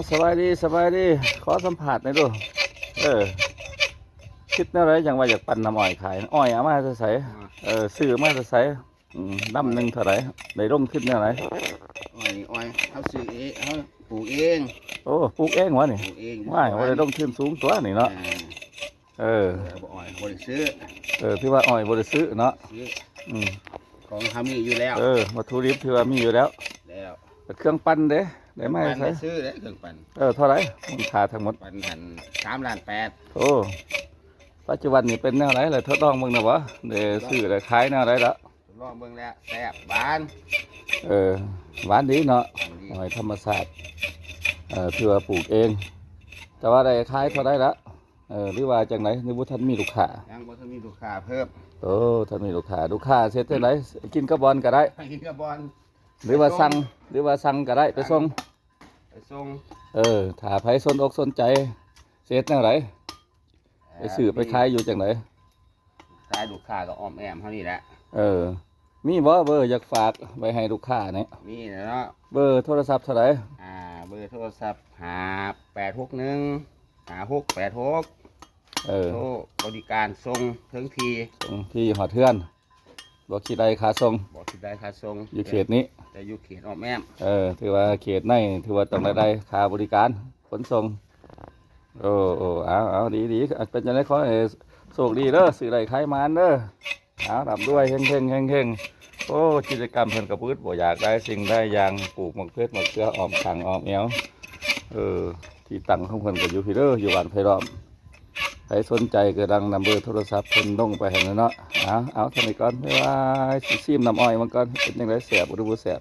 สบายดีสบายดีขอสัมผัสหน่อยดูเออคิดแนวไรอย่างว่าอยากปั่นน้ำอ้อยขายอ้อยเอามาจะใส่ซื้อมาจะใส่น้ำหนึ่งเท่าไหร่ได้ร่มขึ้นแนวไหนอ้อยเขาซื้อเองเขาปลูกเอง โอ้ปลูกเองวะนี่ปลูกเองว่าได้ร่มขึ้นสูงตัวนี่เนาะบ่อ้อยบริซื้อที่ว่าอ้อยบริสุทธิ์เนาะซื้อของเขามีอยู่แล้ววัตถุดิบที่ว่ามีอยู่แล้วเครื่องปั้นเด้ได้ไหมใช่ซื้อได้เครื่องปั่นเท่าไหร่มูลค่าทั้งหมดปั่นหัน3,800,000โอ้ปัจจุบันนี่เป็นแนวไหนเลยทดลองเบิ่งนะวะเดี๋ยวซื้อได้ขายแนวไหนละลองเบิ่งแล้วแซ่บหวานหวานดีเนาะหอยธรรมศาสตร์ที่ว่าปลูกเองแต่ว่าได้ขายเท่าไหร่ละหรือว่าจังไหนนี่บุท่านมีลูกค้ายังบ่ทันมีลูกค้าเพิ่มท่านมีลูกค้าเสร็จจังไหนกินกระบอนก็ได้กินกระบอนหรือว่าสั่งก็ได้ไปส่งถ้าใครสนอกสนใจเสร็จจังไหนไปซื้อไปขายอยู่จังไหนขายลูกค้าก็อ้อมแอมเท่านี้แหละมีบ่เบอร์อยากฝากไว้ให้ลูกค้าเนี่ยมีเนาะเบอร์โทรศัพท์เท่าไหร่เบอร์โทรศัพท์58615686โทรบริการส่งถึงที่หอเทือนบอกขีดใดขาทรงอยู่เขตนี้แต่อยู่เขตอ้อมแอมถือว่าเขตในถือว่าต้องได้ค่าบริการขนส่งเอาดีเป็นยังไงขอโชคดีเด้อสื่อไรขายมันเด้อทำด้วยเฮงกิจกรรมเพิ่นกระพืชบ่อยากได้สิ่งได้อย่างปลูกมะเขืออ้อมขังอ้อมแอวที่ตั้งของเพิ่นก็อยู่พี่เด้ออยู่บ้านไผ่ล้อมใครสนใจก็ดังนำเบอร์โทรศัพท์เพิ่นลงไปให้เนาะเอาทำไปก่อนบ๊ายบายซิมน้ำอ้อยมันก่อนเป็นยังไงแสบหรือบ่แสบ